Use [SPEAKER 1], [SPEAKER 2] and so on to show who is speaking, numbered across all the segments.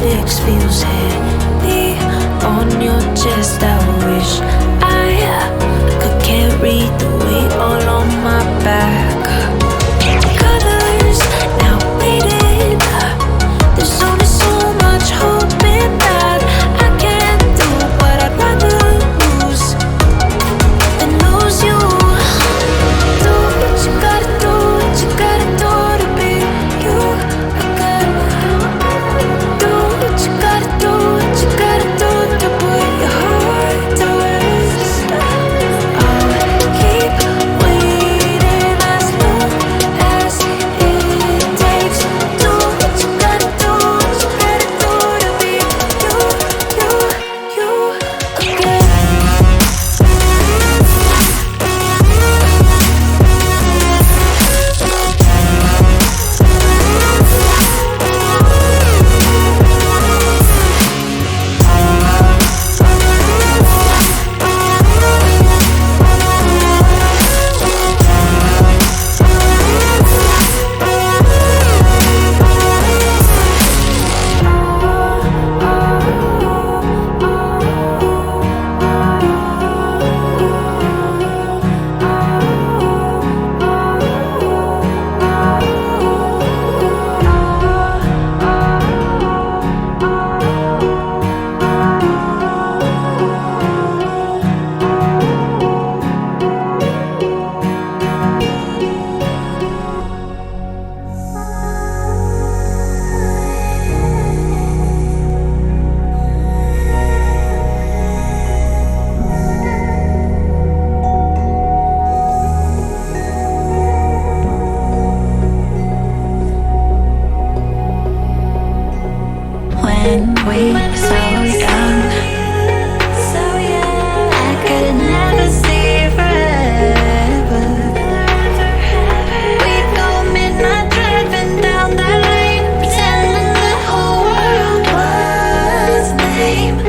[SPEAKER 1] fix feels heavy on your chest. I wish I could carry the weight all on my back. Colors now faded. There's only so much hoping that I can't do what I'd rather lose than lose you. Do what you gotta do, what you gotta do to be you again. Do what you gotta do, what you gotta do to put your heart to rest. I'll keep waiting as long as it takes. Do what you gotta do, what you gotta do to be you again. When we slow down, I could never see forever. We go midnight driving down that lane, pretending the whole world was lame.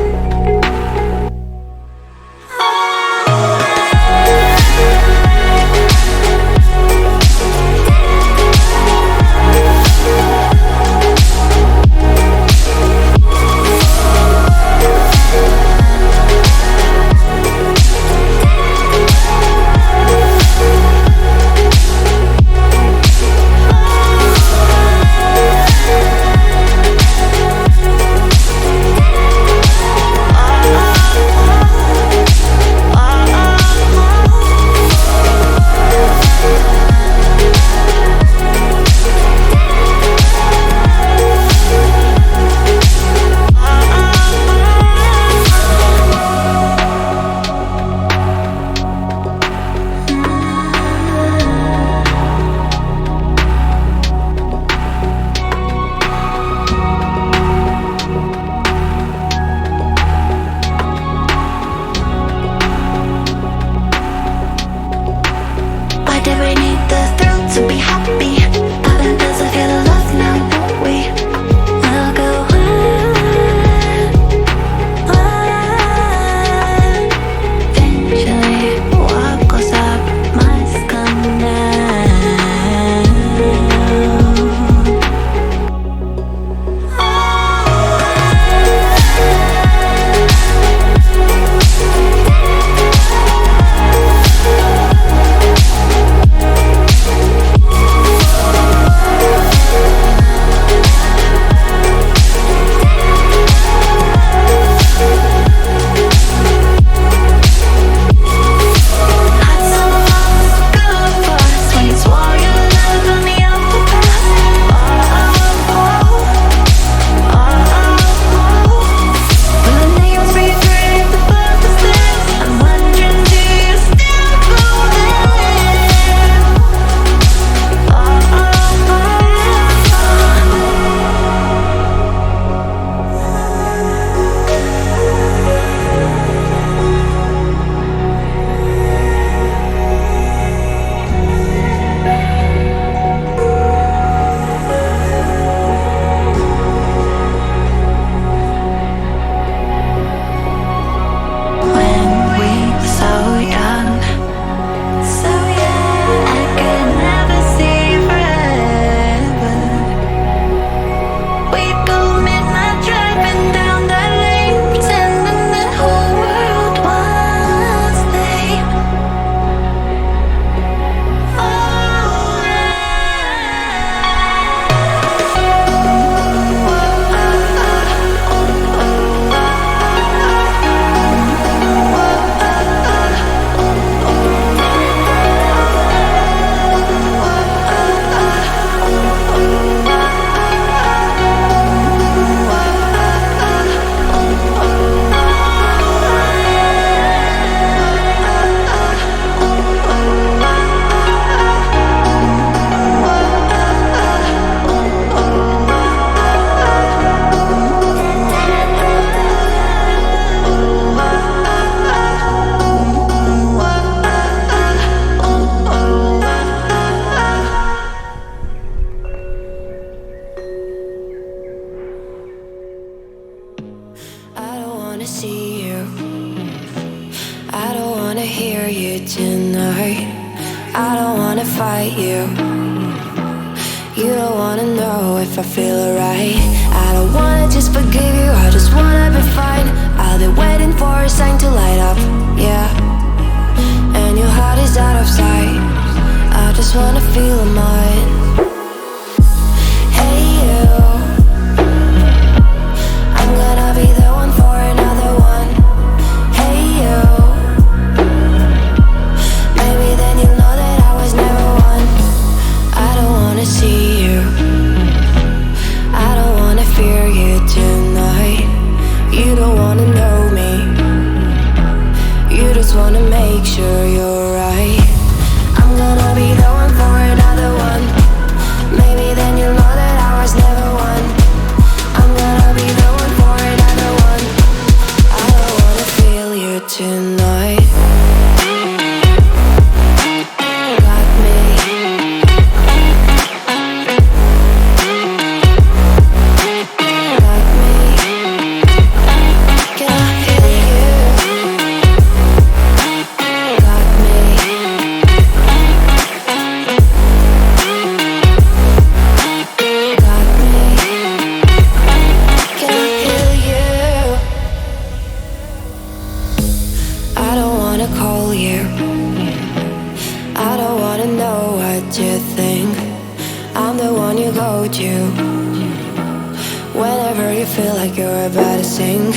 [SPEAKER 1] wanna see you. I don't wanna hear you tonight. I don't wanna fight you. You don't wanna know if I feel alright. I don't wanna just forgive you, I just wanna be fine. I'll be waiting for a sign to light up, yeah. And your heart is out of sight. I just wanna feel mine. Hey you, I'm gonna be the one for another one. Hey you, maybe then you'll know that I was never one. I don't wanna see you, I don't wanna fear you tonight. You don't wanna know me, you just wanna make sure you're right. I'm gonna be the one for another one. Maybe then you'll know that I was never one. I'm gonna be the one for another one. I don't wanna feel you tonight. Got me. Got me. Can I feel you? Got me. Got me. Can I feel you? I don't wanna call you. I don't wanna know what you think. I'm the one you go to whenever you feel like you're about to sink.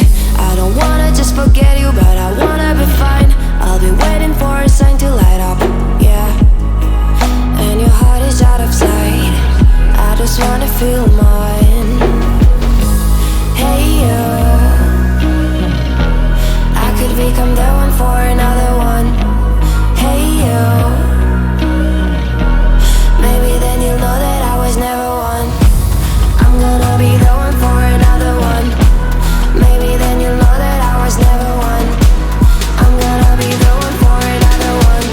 [SPEAKER 1] I don't wanna just forget you, but I wanna be fine. I'll be waiting for a sign to light up, yeah. And your heart is out of sight. I just wanna feel mine. Hey you, I could become the one for another one. Hey you, maybe then you'll know that I was never one. I'm gonna be the one for another one. Maybe then you'll know that I was never one. I'm gonna be the one for another one.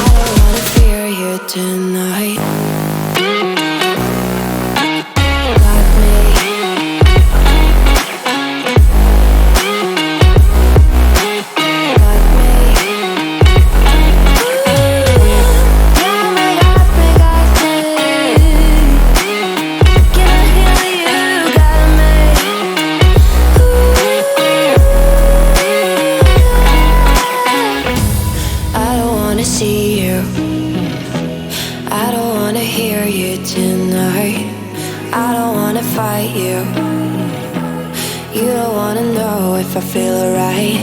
[SPEAKER 1] I don't wanna fear you tonight. Got me. Got me. Got me, got me, got me. Can I hear you? Got me. I don't wanna see you, I don't wanna hear you tonight. I don't wanna fight you. You don't wanna know if I feel alright.